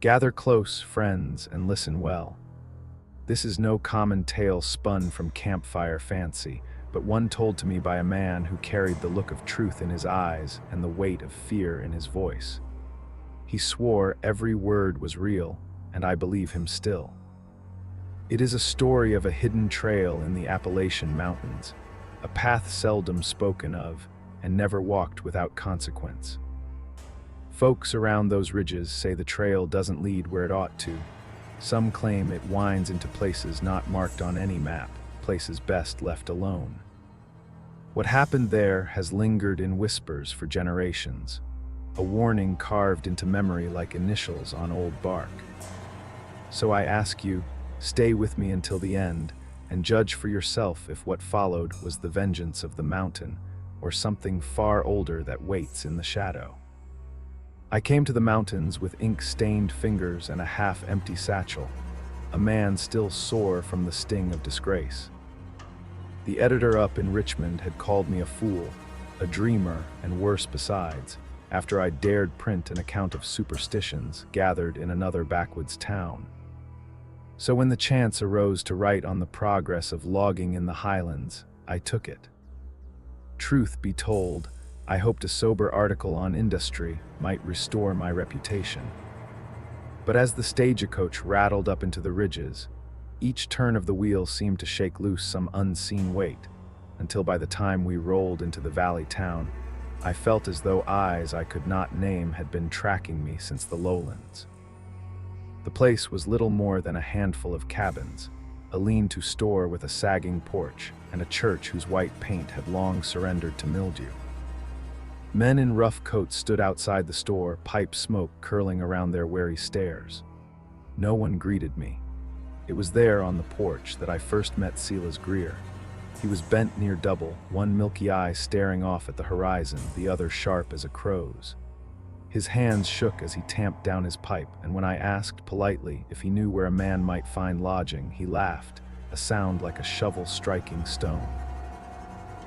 Gather close, friends, and listen well. This is no common tale spun from campfire fancy, but one told to me by a man who carried the look of truth in his eyes and the weight of fear in his voice. He swore every word was real, and I believe him still. It is a story of a hidden trail in the Appalachian Mountains, a path seldom spoken of and never walked without consequence. Folks around those ridges say the trail doesn't lead where it ought to. Some claim it winds into places not marked on any map, places best left alone. What happened there has lingered in whispers for generations, a warning carved into memory like initials on old bark. So I ask you, stay with me until the end, and judge for yourself if what followed was the vengeance of the mountain, or something far older that waits in the shadow. I came to the mountains with ink-stained fingers and a half-empty satchel, a man still sore from the sting of disgrace. The editor up in Richmond had called me a fool, a dreamer, and worse besides, after I dared print an account of superstitions gathered in another backwoods town. So when the chance arose to write on the progress of logging in the highlands, I took it. Truth be told, I hoped a sober article on industry might restore my reputation. But as the stagecoach rattled up into the ridges, each turn of the wheel seemed to shake loose some unseen weight, until by the time we rolled into the valley town, I felt as though eyes I could not name had been tracking me since the lowlands. The place was little more than a handful of cabins, a lean-to store with a sagging porch, and a church whose white paint had long surrendered to mildew. Men in rough coats stood outside the store, pipe smoke curling around their weary stares. No one greeted me. It was there on the porch that I first met Silas Greer. He was bent near double, one milky eye staring off at the horizon, the other sharp as a crow's. His hands shook as he tamped down his pipe, and when I asked politely if he knew where a man might find lodging, he laughed, a sound like a shovel striking stone.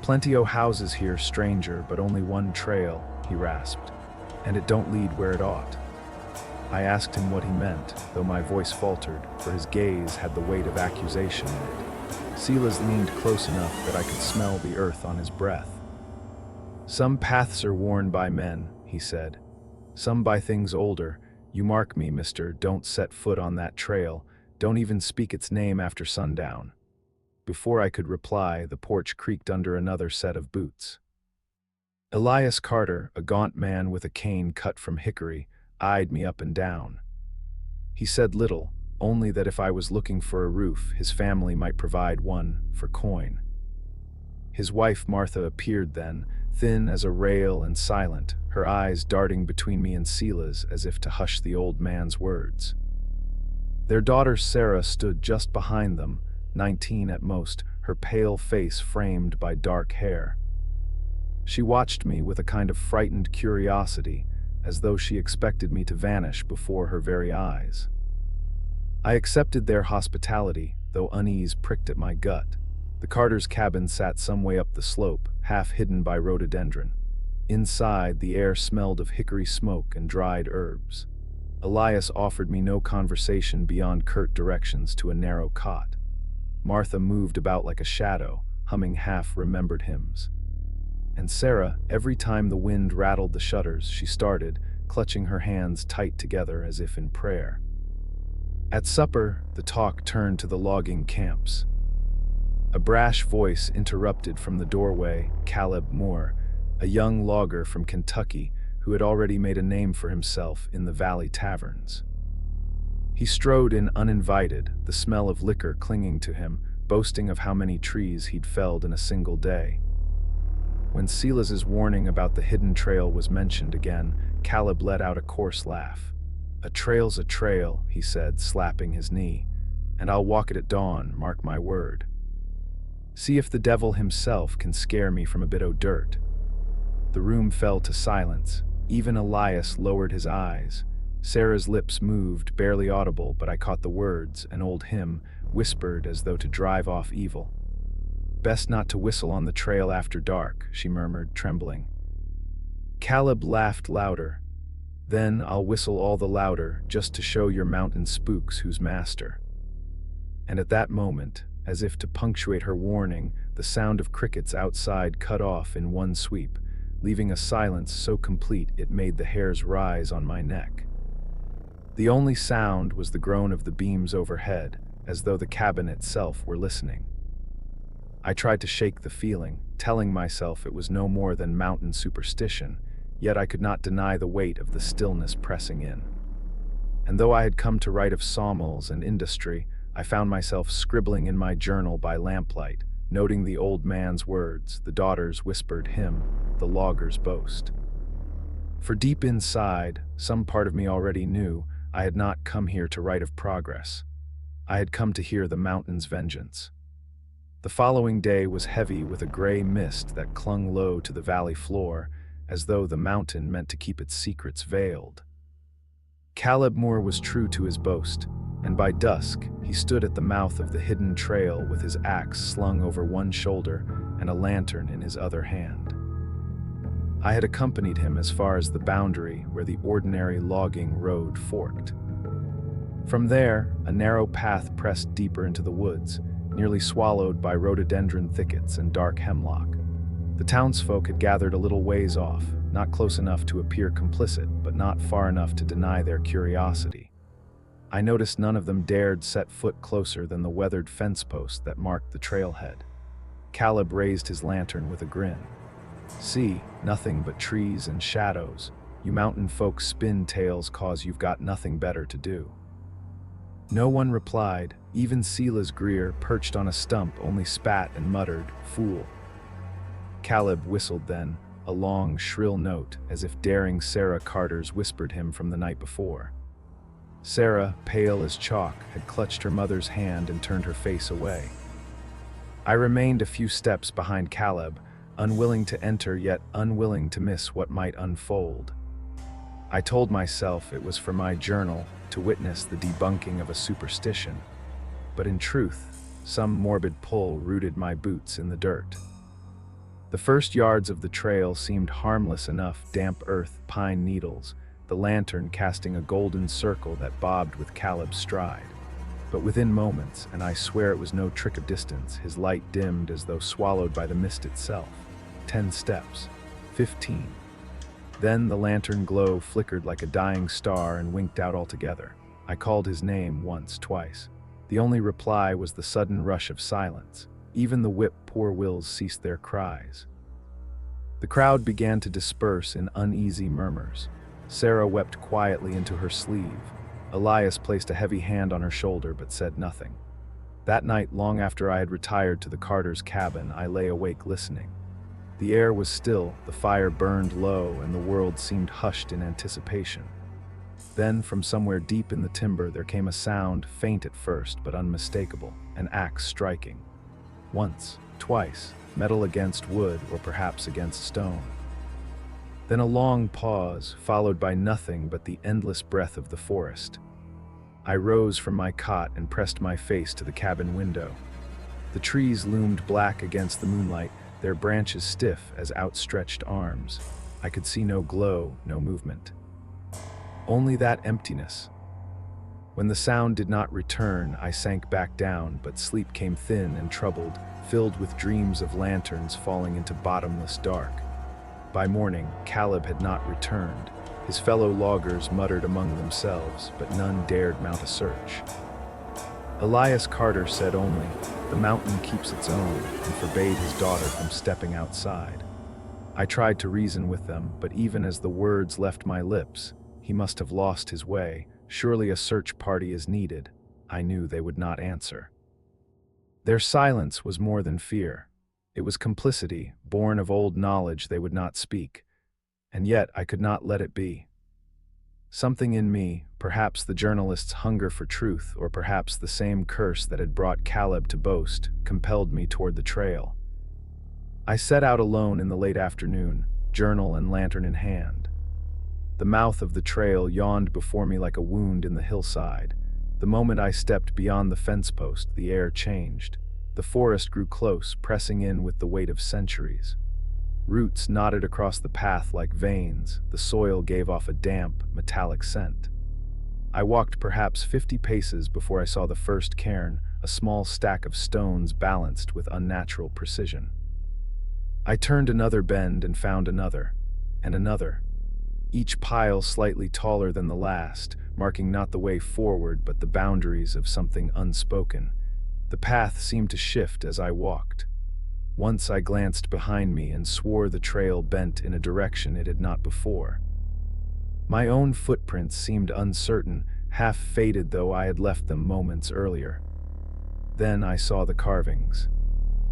"Plenty o' houses here, stranger, but only one trail," he rasped, "and it don't lead where it ought." I asked him what he meant, though my voice faltered, for his gaze had the weight of accusation in it. Silas leaned close enough that I could smell the earth on his breath. "Some paths are worn by men," he said. "Some by things older. You mark me, mister, don't set foot on that trail. Don't even speak its name after sundown." Before I could reply, the porch creaked under another set of boots. Elias Carter, a gaunt man with a cane cut from hickory, eyed me up and down. He said little, only that if I was looking for a roof, his family might provide one for coin. His wife Martha appeared then, thin as a rail and silent, her eyes darting between me and Silas as if to hush the old man's words. Their daughter Sarah stood just behind them, 19 at most, her pale face framed by dark hair. She watched me with a kind of frightened curiosity, as though she expected me to vanish before her very eyes. I accepted their hospitality, though unease pricked at my gut. The Carter's cabin sat some way up the slope, half hidden by rhododendron. Inside, the air smelled of hickory smoke and dried herbs. Elias offered me no conversation beyond curt directions to a narrow cot. Martha moved about like a shadow, humming half-remembered hymns. And Sarah, every time the wind rattled the shutters, she started, clutching her hands tight together as if in prayer. At supper, the talk turned to the logging camps. A brash voice interrupted from the doorway Caleb Moore, a young logger from Kentucky who had already made a name for himself in the valley taverns. He strode in uninvited, the smell of liquor clinging to him, boasting of how many trees he'd felled in a single day. When Silas's warning about the hidden trail was mentioned again, Caleb let out a coarse laugh. "A trail's a trail," he said, slapping his knee, "and I'll walk it at dawn, mark my word. See if the devil himself can scare me from a bit o' dirt." The room fell to silence. Even Elias lowered his eyes. Sarah's lips moved, barely audible, but I caught the words, an old hymn, whispered as though to drive off evil. "Best not to whistle on the trail after dark," she murmured, trembling. Caleb laughed louder. Then I'll whistle all the louder just to show your mountain spooks who's master." And at that moment, as if to punctuate her warning, the sound of crickets outside cut off in one sweep, leaving a silence so complete it made the hairs rise on my neck. The only sound was the groan of the beams overhead, as though the cabin itself were listening. I tried to shake the feeling, telling myself it was no more than mountain superstition, yet I could not deny the weight of the stillness pressing in. And though I had come to write of sawmills and industry, I found myself scribbling in my journal by lamplight, noting the old man's words, the daughter's whispered hymn, the logger's boast. For deep inside, some part of me already knew I had not come here to write of progress. I had come to hear the mountain's vengeance. The following day was heavy with a gray mist that clung low to the valley floor, as though the mountain meant to keep its secrets veiled. Caleb Moore was true to his boast, and by dusk he stood at the mouth of the hidden trail with his axe slung over one shoulder and a lantern in his other hand. I had accompanied him as far as the boundary where the ordinary logging road forked. From there, a narrow path pressed deeper into the woods, nearly swallowed by rhododendron thickets and dark hemlock. The townsfolk had gathered a little ways off, not close enough to appear complicit, but not far enough to deny their curiosity. I noticed none of them dared set foot closer than the weathered fence post that marked the trailhead. Caleb raised his lantern with a grin. "See, nothing but trees and shadows. You mountain folks spin tales 'cause you've got nothing better to do." No one replied. Even Silas Greer, perched on a stump, only spat and muttered, "Fool." Caleb whistled then, a long, shrill note, as if daring Sarah Carter's whispered him from the night before. Sarah, pale as chalk, had clutched her mother's hand and turned her face away. I remained a few steps behind Caleb, unwilling to enter yet unwilling to miss what might unfold. I told myself it was for my journal to witness the debunking of a superstition, but in truth, some morbid pull rooted my boots in the dirt. The first yards of the trail seemed harmless enough, damp earth, pine needles, the lantern casting a golden circle that bobbed with Caleb's stride. But within moments, and I swear it was no trick of distance, his light dimmed as though swallowed by the mist itself. 10 steps, 15. Then the lantern glow flickered like a dying star and winked out altogether. I called his name once, twice. The only reply was the sudden rush of silence. Even the whip poor wills ceased their cries. The crowd began to disperse in uneasy murmurs. Sarah wept quietly into her sleeve. Elias placed a heavy hand on her shoulder but said nothing. That night, long after I had retired to the Carter's cabin, I lay awake listening. The air was still, the fire burned low, and the world seemed hushed in anticipation. Then, from somewhere deep in the timber, there came a sound, faint at first but unmistakable, an axe striking. Once, twice, metal against wood or perhaps against stone. Then a long pause, followed by nothing but the endless breath of the forest. I rose from my cot and pressed my face to the cabin window. The trees loomed black against the moonlight, their branches stiff as outstretched arms. I could see no glow, no movement. Only that emptiness. When the sound did not return, I sank back down, but sleep came thin and troubled, filled with dreams of lanterns falling into bottomless dark. By morning, Caleb had not returned. His fellow loggers muttered among themselves, but none dared mount a search. Elias Carter said only, "The mountain keeps its own," and forbade his daughter from stepping outside. I tried to reason with them, but even as the words left my lips, "He must have lost his way. Surely a search party is needed." I knew they would not answer. Their silence was more than fear. It was complicity, born of old knowledge they would not speak. And yet I could not let it be. Something in me, perhaps the journalist's hunger for truth, or perhaps the same curse that had brought Caleb to boast, compelled me toward the trail. I set out alone in the late afternoon, journal and lantern in hand. The mouth of the trail yawned before me like a wound in the hillside. The moment I stepped beyond the fence post, the air changed. The forest grew close, pressing in with the weight of centuries. Roots knotted across the path like veins. The soil gave off a damp, metallic scent. I walked perhaps 50 paces before I saw the first cairn, a small stack of stones balanced with unnatural precision. I turned another bend and found another, and another, each pile slightly taller than the last, marking not the way forward but the boundaries of something unspoken. The path seemed to shift as I walked. Once I glanced behind me and swore the trail bent in a direction it had not before. My own footprints seemed uncertain, half faded though I had left them moments earlier. Then I saw the carvings.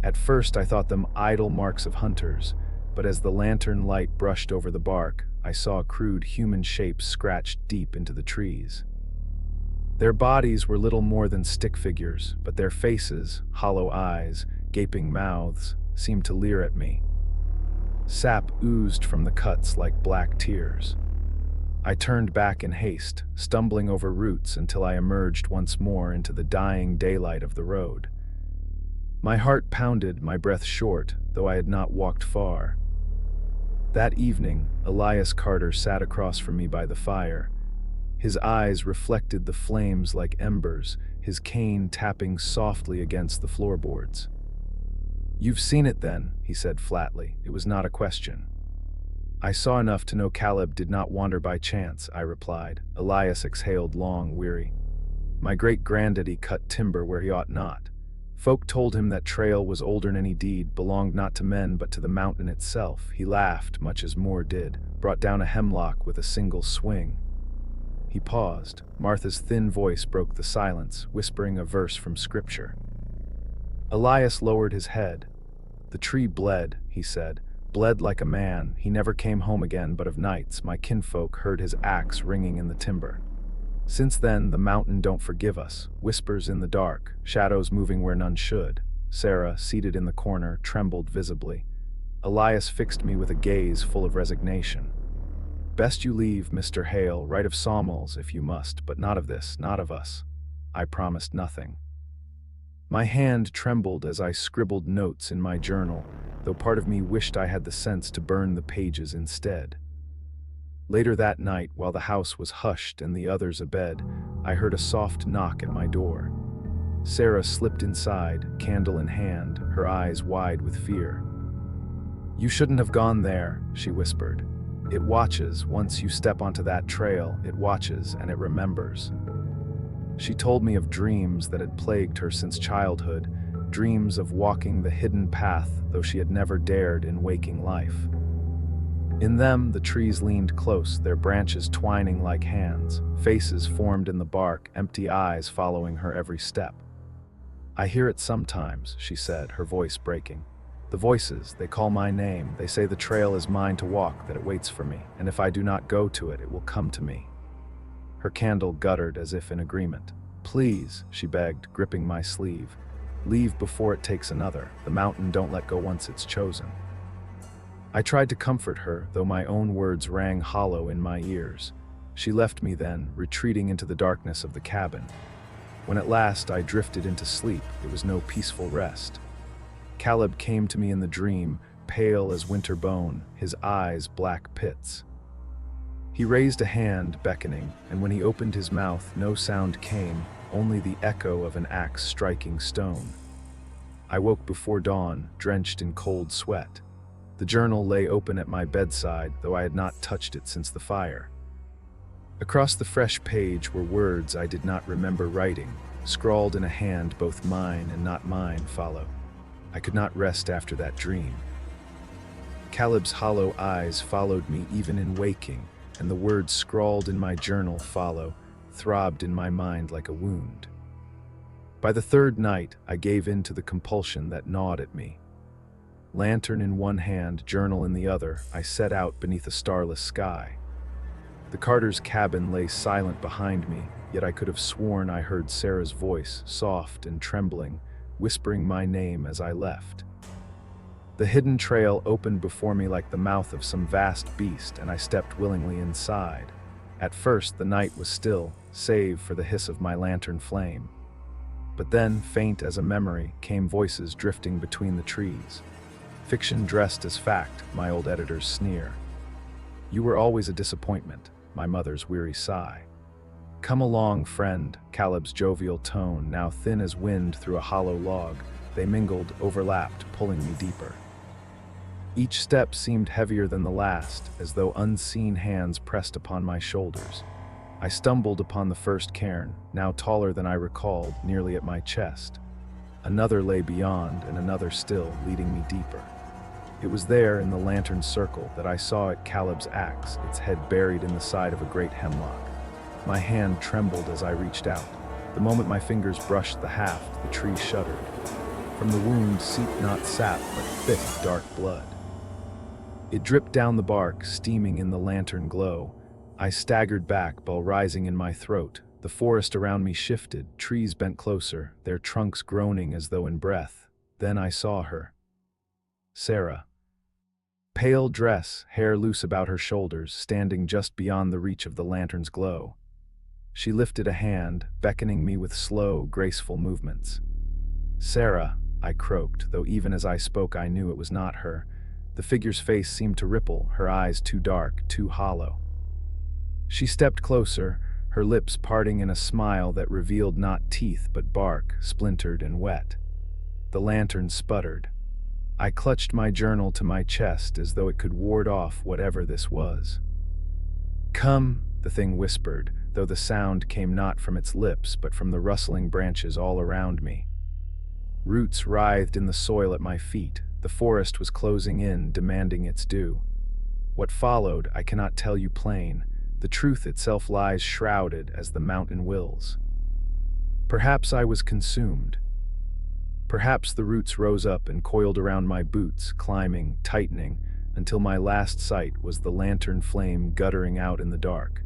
At first I thought them idle marks of hunters, but as the lantern light brushed over the bark, I saw crude human shapes scratched deep into the trees. Their bodies were little more than stick figures, but their faces, hollow eyes, gaping mouths, seemed to leer at me. Sap oozed from the cuts like black tears. I turned back in haste, stumbling over roots until I emerged once more into the dying daylight of the road. My heart pounded, my breath short, though I had not walked far. That evening, Elias Carter sat across from me by the fire. His eyes reflected the flames like embers, his cane tapping softly against the floorboards. "You've seen it then," he said flatly. It was not a question. "I saw enough to know Caleb did not wander by chance," I replied. Elias exhaled long, weary. "My great-granddaddy cut timber where he ought not. Folk told him that trail was older'n any deed, belonged not to men but to the mountain itself. He laughed, much as Moore did, brought down a hemlock with a single swing." He paused. Martha's thin voice broke the silence, whispering a verse from Scripture. Elias lowered his head. "The tree bled," he said. "Bled like a man. He never came home again, but of nights my kinfolk heard his axe ringing in the timber. Since then the mountain don't forgive us. Whispers in the dark, shadows moving where none should." Sarah, seated in the corner, trembled visibly. Elias fixed me with a gaze full of resignation. "Best you leave, Mr. Hale, write of sawmills if you must, but not of this, not of us." I promised nothing. My hand trembled as I scribbled notes in my journal, though part of me wished I had the sense to burn the pages instead. Later that night, while the house was hushed and the others abed, I heard a soft knock at my door. Sarah slipped inside, candle in hand, her eyes wide with fear. "You shouldn't have gone there," she whispered. "It watches. Once you step onto that trail, it watches and it remembers." She told me of dreams that had plagued her since childhood, dreams of walking the hidden path, though she had never dared in waking life. In them, the trees leaned close, their branches twining like hands, faces formed in the bark, empty eyes following her every step. "I hear it sometimes," she said, her voice breaking. "The voices, they call my name, they say the trail is mine to walk, that it waits for me, and if I do not go to it, it will come to me." Her candle guttered as if in agreement. "Please," she begged, gripping my sleeve. "Leave before it takes another. The mountain don't let go once it's chosen." I tried to comfort her, though my own words rang hollow in my ears. She left me then, retreating into the darkness of the cabin. When at last I drifted into sleep, it was no peaceful rest. Caleb came to me in the dream, pale as winter bone, his eyes black pits. He raised a hand, beckoning, and when he opened his mouth, no sound came, only the echo of an axe striking stone. I woke before dawn, drenched in cold sweat. The journal lay open at my bedside, though I had not touched it since the fire. Across the fresh page were words I did not remember writing, scrawled in a hand both mine and not mine follow. I could not rest after that dream. Caleb's hollow eyes followed me even in waking, and the words scrawled in my journal follow, throbbed in my mind like a wound. By the third night, I gave in to the compulsion that gnawed at me. Lantern in one hand, journal in the other, I set out beneath a starless sky. The Carter's cabin lay silent behind me, yet I could have sworn I heard Sarah's voice, soft and trembling, whispering my name as I left. The hidden trail opened before me like the mouth of some vast beast, and I stepped willingly inside. At first, the night was still, save for the hiss of my lantern flame. But then, faint as a memory, came voices drifting between the trees. Fiction dressed as fact, my old editors sneer. You were always a disappointment, my mother's weary sigh. Come along, friend, Caleb's jovial tone, now thin as wind through a hollow log. They mingled, overlapped, pulling me deeper. Each step seemed heavier than the last, as though unseen hands pressed upon my shoulders. I stumbled upon the first cairn, now taller than I recalled, nearly at my chest. Another lay beyond, and another still, leading me deeper. It was there, in the lantern's circle, that I saw it Caleb's axe, its head buried in the side of a great hemlock. My hand trembled as I reached out. The moment my fingers brushed the haft, the tree shuddered. From the wound seeped not sap, but thick, dark blood. It dripped down the bark, steaming in the lantern glow. I staggered back, bell rising in my throat. The forest around me shifted, trees bent closer, their trunks groaning as though in breath. Then I saw her. Sarah. Pale dress, hair loose about her shoulders, standing just beyond the reach of the lantern's glow. She lifted a hand, beckoning me with slow, graceful movements. Sarah, I croaked, though even as I spoke I knew it was not her. The figure's face seemed to ripple, her eyes too dark, too hollow. She stepped closer, her lips parting in a smile that revealed not teeth but bark, splintered and wet. The lantern sputtered. I clutched my journal to my chest as though it could ward off whatever this was. Come, the thing whispered, though the sound came not from its lips but from the rustling branches all around me. Roots writhed in the soil at my feet. The forest was closing in, demanding its due. What followed, I cannot tell you plain. The truth itself lies shrouded as the mountain wills. Perhaps I was consumed. Perhaps the roots rose up and coiled around my boots, climbing, tightening, until my last sight was the lantern flame guttering out in the dark.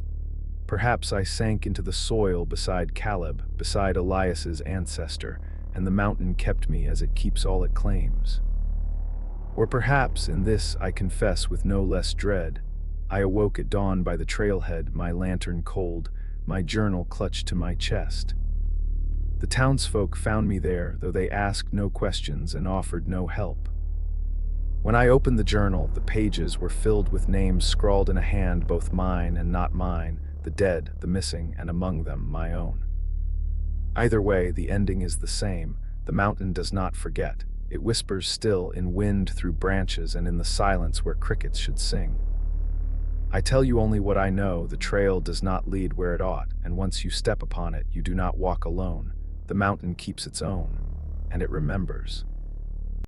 Perhaps I sank into the soil beside Caleb, beside Elias's ancestor, and the mountain kept me as it keeps all it claims. Or perhaps, in this I confess with no less dread, I awoke at dawn by the trailhead, my lantern cold, my journal clutched to my chest. The townsfolk found me there, though they asked no questions and offered no help. When I opened the journal, the pages were filled with names scrawled in a hand, both mine and not mine, the dead, the missing, and among them my own. Either way, the ending is the same. The mountain does not forget. It whispers still, in wind through branches and in the silence where crickets should sing. I tell you only what I know. The trail does not lead where it ought, and once you step upon it, you do not walk alone. The mountain keeps its own, and it remembers.